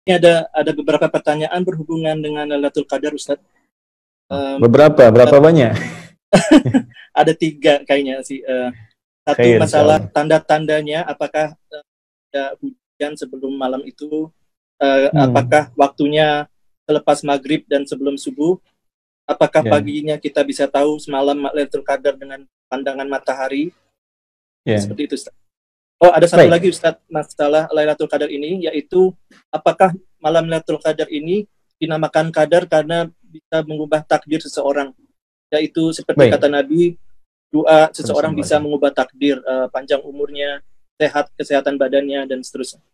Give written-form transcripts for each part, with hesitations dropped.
Ini ada beberapa pertanyaan berhubungan dengan Lailatul Qadar, Ustaz. Berapa banyak? Ada 3 kayaknya sih. Satu, Khair, masalah insyaallah. tanda-tandanya, apakah ada hujan sebelum malam itu, apakah waktunya selepas maghrib dan sebelum subuh, apakah paginya kita bisa tahu semalam Lailatul Qadar dengan pandangan matahari, seperti itu, Ustaz. Oh, ada satu lagi, Ustaz, masalah Lailatul Qadar ini, yaitu apakah malam Lailatul Qadar ini dinamakan Qadar karena bisa mengubah takdir seseorang, yaitu seperti kata Nabi, doa seseorang bisa mengubah takdir, panjang umurnya, sehat, kesehatan badannya, dan seterusnya.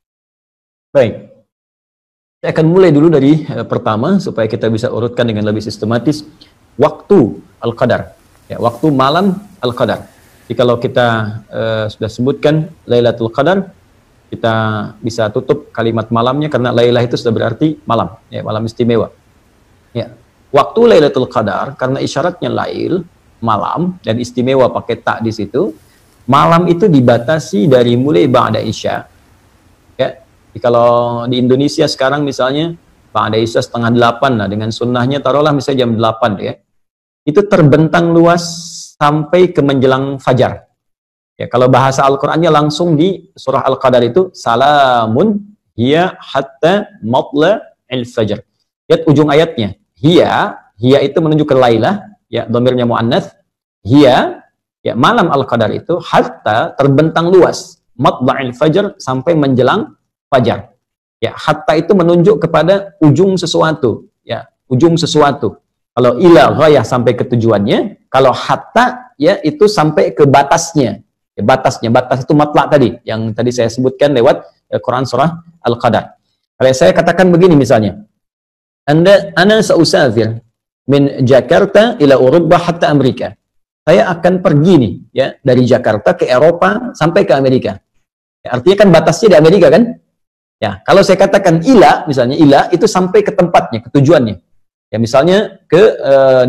Baik, saya akan mulai dulu dari pertama supaya kita bisa urutkan dengan lebih sistematis. Waktu Al-Qadar, ya, waktu malam Al-Qadar. Jadi kalau kita sudah sebutkan Lailatul Qadar, kita bisa tutup kalimat malamnya karena Lailah itu sudah berarti malam, ya, malam istimewa. Ya, waktu Lailatul Qadar karena isyaratnya lail, malam, dan istimewa pakai tak di situ. Malam itu dibatasi dari mulai ba'da isya. Ya, jadi kalau di Indonesia sekarang misalnya ba'da isya 7:30, nah dengan sunnahnya taruhlah misalnya jam 8 ya. Itu terbentang luas sampai ke menjelang fajar. Ya, kalau bahasa Al-Qur'annya langsung di surah Al-Qadar itu salamun hiya hatta matla'il fajr. Lihat ujung ayatnya. Hiya itu menunjuk ke Lailah, ya, dhamirnya muannats. Hiya, ya, malam Al-Qadar itu hatta terbentang luas, matla'il fajr sampai menjelang fajar. Ya, hatta itu menunjuk kepada ujung sesuatu, ya, ujung sesuatu. Kalau ila ghayah sampai ke tujuannya, kalau hatta ya itu sampai ke batasnya. Ya, batas itu matla' tadi yang tadi saya sebutkan lewat Quran surah Al-Qadar. Kalau saya katakan begini misalnya, ana sausafir min Jakarta ila Eropa hatta Amerika. Saya akan pergi nih ya dari Jakarta ke Eropa sampai ke Amerika. Ya, artinya kan batasnya di Amerika kan? Ya, kalau saya katakan ila misalnya, ila itu sampai ke tempatnya, ke tujuannya. Ya, misalnya ke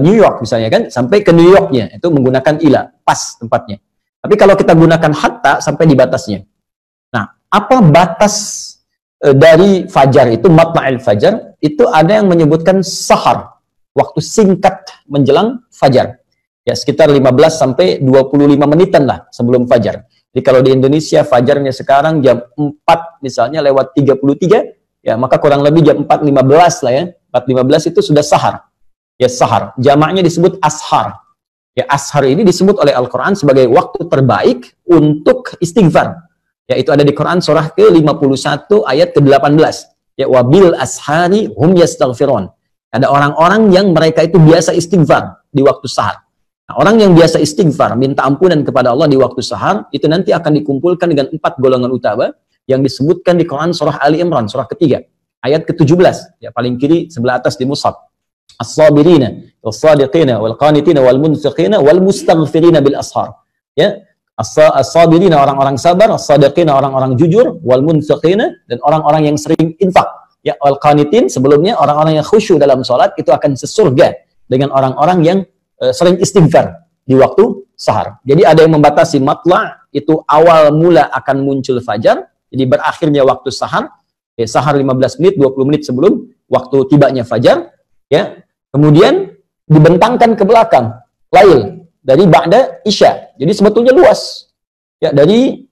New York misalnya kan, sampai ke New Yorknya, itu menggunakan ila, pas tempatnya. Tapi kalau kita gunakan hatta, sampai di batasnya. Nah, apa batas dari fajar itu, matla'il fajar, itu ada yang menyebutkan sahar, waktu singkat menjelang fajar. Ya, sekitar 15 sampai 25 menitan lah sebelum fajar. Jadi kalau di Indonesia fajarnya sekarang jam 4 misalnya lewat 33, ya maka kurang lebih jam 4.15 lah ya. 4.15 itu sudah sahar. Ya, sahar. Jamaknya disebut ashar. Ya, ashar ini disebut oleh Al-Quran sebagai waktu terbaik untuk istighfar. Ya, itu ada di Quran surah ke-51 ayat ke-18. Ya, wabil ashari hum yastaghfirun. Ada orang-orang yang mereka itu biasa istighfar di waktu sahar. Nah, orang yang biasa istighfar, minta ampunan kepada Allah di waktu sahar, itu nanti akan dikumpulkan dengan 4 golongan utama yang disebutkan di Quran surah Ali Imran, surah ketiga. Ayat ke-17, ya, paling kiri sebelah atas di mushaf. As-sabirina, was-sadiqina, wal-qanitina, wal-munfiqina, wal-mustaghfirina bil ashar. Ya, as-sabirina orang-orang sabar, as-sadiqina orang-orang jujur, wal-munfiqina dan orang-orang yang sering infak. Ya, wal-qanitin sebelumnya orang-orang yang khusyuk dalam salat itu akan sesurga dengan orang-orang yang sering istighfar di waktu sahar. Jadi ada yang membatasi matla' itu awal mula akan muncul fajar, jadi berakhirnya waktu sahar. Ya, sahar 15 menit, 20 menit sebelum waktu tibanya fajar, ya. Kemudian dibentangkan ke belakang, lail, dari ba'da isya. Jadi sebetulnya luas. Ya, dari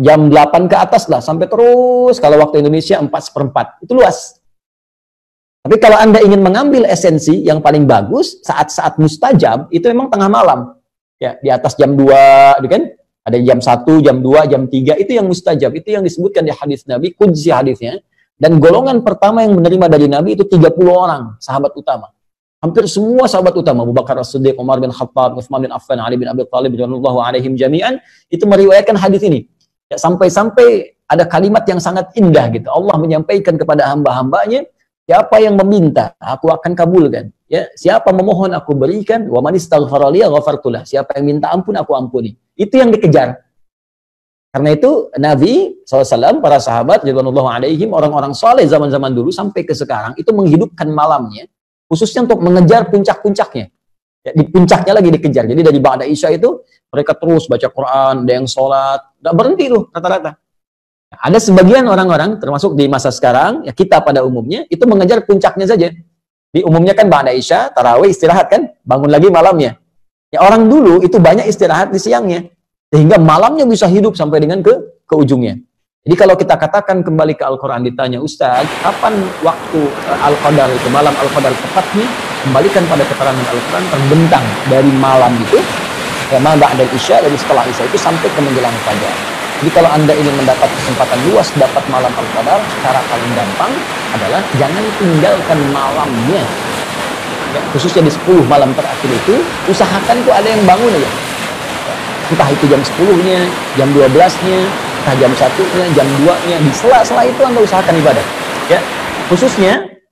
jam 8 ke atas lah, sampai terus kalau waktu Indonesia 4/4. Itu luas. Tapi kalau Anda ingin mengambil esensi yang paling bagus, saat-saat mustajab, itu memang tengah malam. Ya, di atas jam 2, kan? Ada jam 1, jam 2, jam 3, itu yang mustajab. Itu yang disebutkan di hadis Nabi, qudsi hadisnya. Dan golongan pertama yang menerima dari Nabi itu 30 orang, sahabat utama. Hampir semua sahabat utama, Abu Bakar As-Siddiq, Umar bin Khattab, Utsman bin Affan, Ali bin Abi Thalib, radhiyallahu alaihim jami'an, itu meriwayatkan hadis ini. Ya, sampai-sampai ada kalimat yang sangat indah gitu. Allah menyampaikan kepada hamba-hambanya, siapa yang meminta, aku akan kabulkan. Ya, siapa memohon, aku berikan. Wa man istaghfara li ghafartulah. Siapa yang minta ampun, aku ampuni. Itu yang dikejar. Karena itu Nabi SAW, para sahabat, radhiyallahu alaihim, orang-orang soleh zaman-zaman dulu sampai ke sekarang, itu menghidupkan malamnya, khususnya untuk mengejar puncak-puncaknya. Ya, di puncaknya lagi dikejar. Jadi dari ba'da isya itu, mereka terus baca Quran, ada yang sholat, nggak berhenti tuh rata-rata. Ada sebagian orang-orang, termasuk di masa sekarang, ya kita pada umumnya, itu mengejar puncaknya saja. Di umumnya kan ba'da isya, tarawih, istirahat kan, bangun lagi malamnya. Ya orang dulu itu banyak istirahat di siangnya, sehingga malamnya bisa hidup sampai dengan ke ujungnya. Jadi kalau kita katakan kembali ke Al-Quran, ditanya, Ustaz, kapan waktu Al-Qadar itu, malam Al-Qadar tepatnya, kembalikan pada keterangan Al-Quran, terbentang dari malam itu, ya ba'da isya, dari setelah isya itu sampai ke menjelang fajar. Jadi kalau Anda ingin mendapat kesempatan luas dapat malam Al-Qadar, cara paling gampang adalah jangan tinggalkan malamnya. Ya, khususnya di 10 malam terakhir itu, usahakan itu ada yang bangun aja. Ya, entah itu jam 10-nya, jam 12-nya, entah jam 1-nya, jam 2-nya, di sela-sela itu Anda usahakan ibadah. Ya,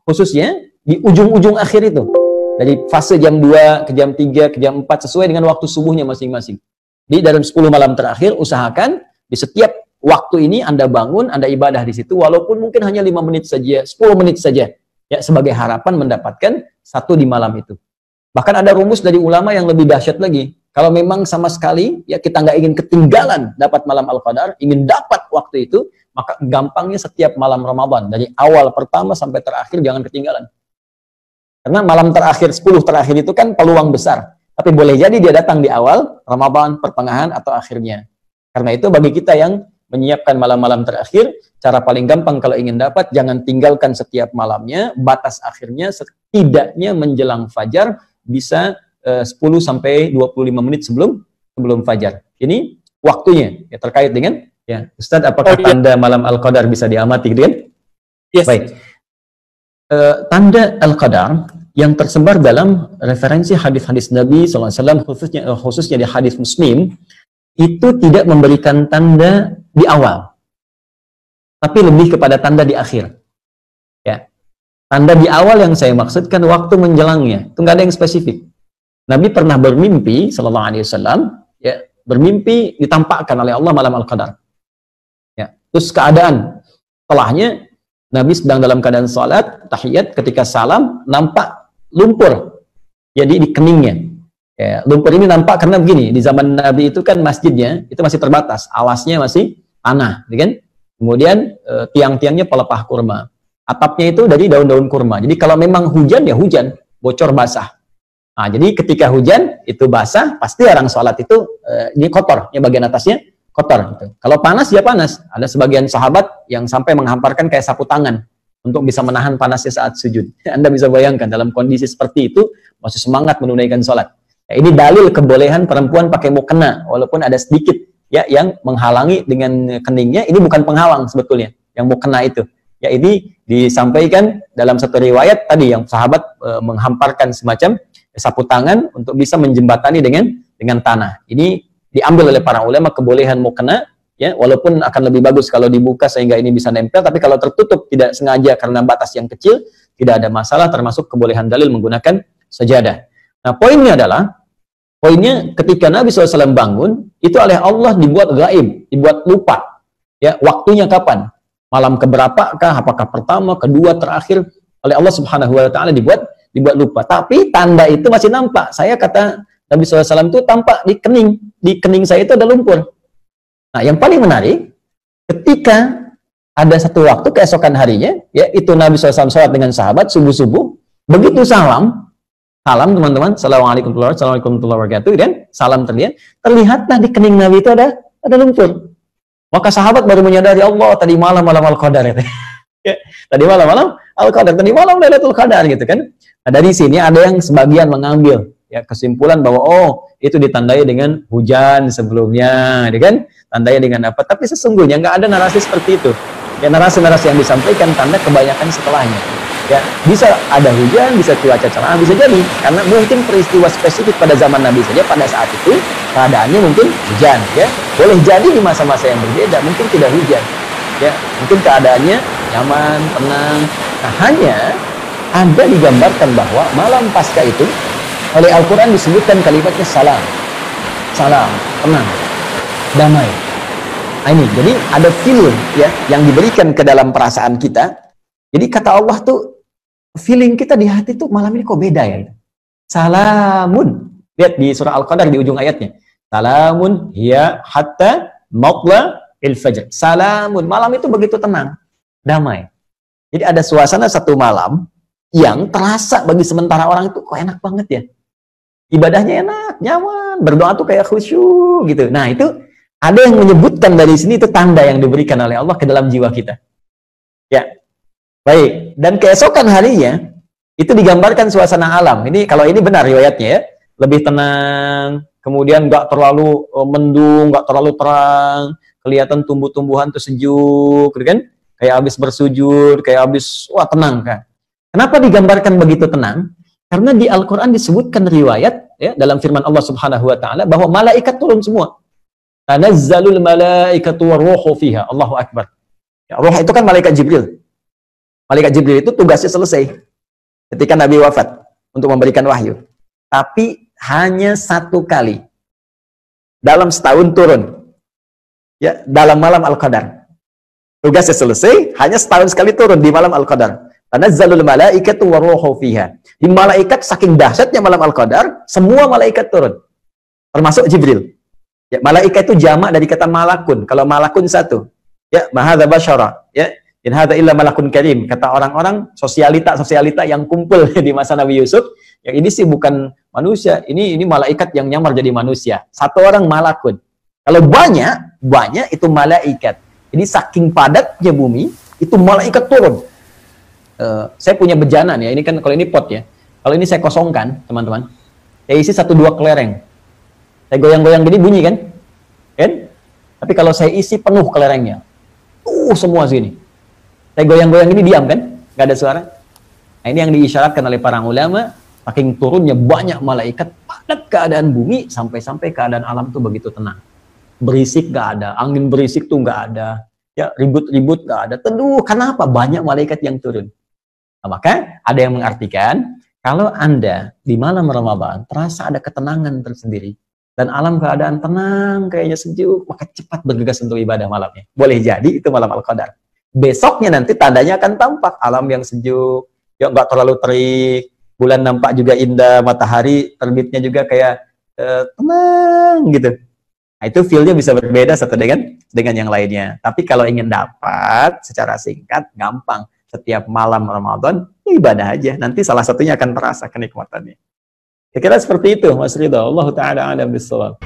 khususnya di ujung-ujung akhir itu. Dari fase jam 2 ke jam 3 ke jam 4 sesuai dengan waktu subuhnya masing-masing. Di dalam 10 malam terakhir usahakan di setiap waktu ini Anda bangun, Anda ibadah di situ, walaupun mungkin hanya 5 menit saja, 10 menit saja, ya sebagai harapan mendapatkan satu di malam itu. Bahkan ada rumus dari ulama yang lebih dahsyat lagi. Kalau memang sama sekali ya kita nggak ingin ketinggalan dapat malam Al-Qadar, ingin dapat waktu itu, maka gampangnya setiap malam Ramadan dari awal pertama sampai terakhir jangan ketinggalan. Karena malam terakhir, 10 terakhir itu kan peluang besar. Tapi boleh jadi dia datang di awal Ramadan, pertengahan atau akhirnya. Karena itu bagi kita yang menyiapkan malam-malam terakhir, cara paling gampang kalau ingin dapat, jangan tinggalkan setiap malamnya, batas akhirnya setidaknya menjelang fajar, bisa 10-25 menit sebelum fajar. Ini waktunya, ya, terkait dengan, ya Ustadz, apakah tanda malam Al-Qadar bisa diamati, gitu kan? Yes. Baik. Tanda Al-Qadar yang tersebar dalam referensi hadis-hadis Nabi SAW, khususnya di hadis Muslim, itu tidak memberikan tanda di awal, tapi lebih kepada tanda di akhir. Ya, tanda di awal yang saya maksudkan waktu menjelangnya, itu nggak ada yang spesifik. Nabi pernah bermimpi, Sallallahu Alaihi Wasallam, ya, bermimpi ditampakkan oleh Allah malam Al-Qadar. Ya, terus keadaan setelahnya Nabi sedang dalam keadaan salat, tahiyat, ketika salam nampak lumpur, jadi di keningnya. Ya, lumpur ini nampak karena begini, di zaman Nabi itu kan masjidnya itu masih terbatas, alasnya masih tanah, kan? Kemudian tiang-tiangnya pelepah kurma, atapnya itu dari daun-daun kurma. Jadi kalau memang hujan ya hujan, bocor basah. Nah, jadi ketika hujan itu basah, pasti orang sholat itu ini kotor, ya bagian atasnya kotor. Gitu. Kalau panas ya panas. Ada sebagian sahabat yang sampai menghamparkan kayak sapu tangan untuk bisa menahan panasnya saat sujud. Anda bisa bayangkan dalam kondisi seperti itu masih semangat menunaikan sholat. Ya, ini dalil kebolehan perempuan pakai mukena, walaupun ada sedikit ya yang menghalangi dengan keningnya. Ini bukan penghalang sebetulnya, yang mukena itu. Ya, ini disampaikan dalam satu riwayat tadi yang sahabat menghamparkan semacam sapu tangan untuk bisa menjembatani dengan tanah. Ini diambil oleh para ulama kebolehan mukena, ya, walaupun akan lebih bagus kalau dibuka sehingga ini bisa nempel, tapi kalau tertutup tidak sengaja karena batas yang kecil, tidak ada masalah, termasuk kebolehan dalil menggunakan sajadah. Nah, poinnya ketika Nabi SAW bangun, itu oleh Allah dibuat gaib, dibuat lupa. Ya, waktunya kapan? Malam keberapakah? Apakah pertama, kedua, terakhir? Oleh Allah Subhanahu wa Ta'ala dibuat lupa. Tapi tanda itu masih nampak. Saya kata Nabi SAW itu tampak di kening saya itu ada lumpur. Nah, yang paling menarik, ketika ada satu waktu keesokan harinya, ya itu Nabi SAW sholat dengan sahabat subuh-subuh, begitu salam teman-teman, Assalamualaikum warahmatullahi wabarakatuh, dan salam terlihatlah di kening Nabi itu ada lumpur. Maka sahabat baru menyadari, Allah, tadi malam Al-Qadar itu. Ya, tadi malam Al-Qadar, tadi malam Lailatul Qadar gitu kan. Nah, dari sini ada yang sebagian mengambil ya kesimpulan bahwa itu ditandai dengan hujan sebelumnya, gitu kan? Tandai dengan apa? Tapi sesungguhnya nggak ada narasi seperti itu. Ya, narasi-narasi yang disampaikan tanda kebanyakan setelahnya. Ya, bisa ada hujan, bisa cuaca cerah, bisa jadi karena mungkin peristiwa spesifik pada zaman Nabi saja pada saat itu keadaannya mungkin hujan, ya. Boleh jadi di masa-masa yang berbeda mungkin tidak hujan. Ya, mungkin keadaannya nyaman, tenang. Nah, hanya ada digambarkan bahwa malam Paskah itu oleh Al-Qur'an disebutkan kalimatnya salam, tenang, damai. Nah, ini jadi ada feeling ya yang diberikan ke dalam perasaan kita. Jadi kata Allah tuh, feeling kita di hati tuh malam ini kok beda ya. Salamun. Lihat di surah Al-Qadar di ujung ayatnya. Salamun hiya hatta matla fajr. Salamun, malam itu begitu tenang, damai. Jadi ada suasana satu malam yang terasa bagi sementara orang itu kok enak banget ya. Ibadahnya enak, nyaman, berdoa tuh kayak khusyuk gitu. Nah, itu ada yang menyebutkan dari sini itu tanda yang diberikan oleh Allah ke dalam jiwa kita. Ya. Baik, dan keesokan harinya itu digambarkan suasana alam. Ini kalau ini benar riwayatnya ya. Lebih tenang, kemudian nggak terlalu mendung, nggak terlalu terang, kelihatan tumbuh-tumbuhan tuh sejuk, gitu kan? Kayak habis bersujud, kayak habis wah tenang kan. Kenapa digambarkan begitu tenang? Karena di Al-Qur'an disebutkan riwayat ya dalam firman Allah Subhanahu wa taala bahwa malaikat turun semua. Tanazzalul malaikatu waruhu fiha. Allahu akbar. Ya, roh itu kan malaikat Jibril. Malaikat Jibril itu tugasnya selesai ketika Nabi wafat untuk memberikan wahyu. Tapi hanya satu kali dalam setahun turun. Ya, dalam malam Al-Qadar. Tugasnya selesai, hanya setahun sekali turun di malam Al-Qadar. Tanazzalul malaikatu waruhu fiha. Di malaikat saking dahsyatnya malam Al-Qadar, semua malaikat turun. Termasuk Jibril. Ya, malaikat itu jamak dari kata malakun. Kalau malakun satu, ya, mahadza basyara, ya, in hadza illa malakun karim. Kata orang-orang sosialita yang kumpul di masa Nabi Yusuf, yang ini sih bukan manusia, ini malaikat yang nyamar jadi manusia. Satu orang malakun. Kalau banyak itu malaikat. Jadi saking padatnya bumi, itu malaikat turun. Saya punya bejana nih, ini kan kalau ini pot ya. Kalau ini saya kosongkan, teman-teman. Saya isi 1-2 kelereng. Saya goyang-goyang gini bunyi kan? Kan? Tapi kalau saya isi penuh kelerengnya, semua sini. Saya goyang-goyang gini diam kan? Gak ada suara. Nah, ini yang diisyaratkan oleh para ulama, saking turunnya banyak malaikat, padat keadaan bumi, sampai-sampai keadaan alam tuh begitu tenang. Berisik gak ada, angin berisik tuh gak ada. Ya, ribut-ribut gak ada. Teduh, kenapa? Banyak malaikat yang turun. Nah, maka ada yang mengartikan kalau Anda di malam Ramadan terasa ada ketenangan tersendiri dan alam keadaan tenang, kayaknya sejuk, maka cepat bergegas untuk ibadah malamnya. Boleh jadi itu malam Al-Qadar. Besoknya nanti tandanya akan tampak alam yang sejuk, ya nggak terlalu terik, bulan nampak juga indah, matahari terbitnya juga kayak tenang gitu. Nah, itu feel-nya bisa berbeda satu dengan yang lainnya. Tapi kalau ingin dapat secara singkat, gampang. Setiap malam Ramadan, ibadah aja. Nanti salah satunya akan terasa kenikmatannya. Kira-kira seperti itu, Mas Ridho. Allah Ta'ala a'lam bishawab.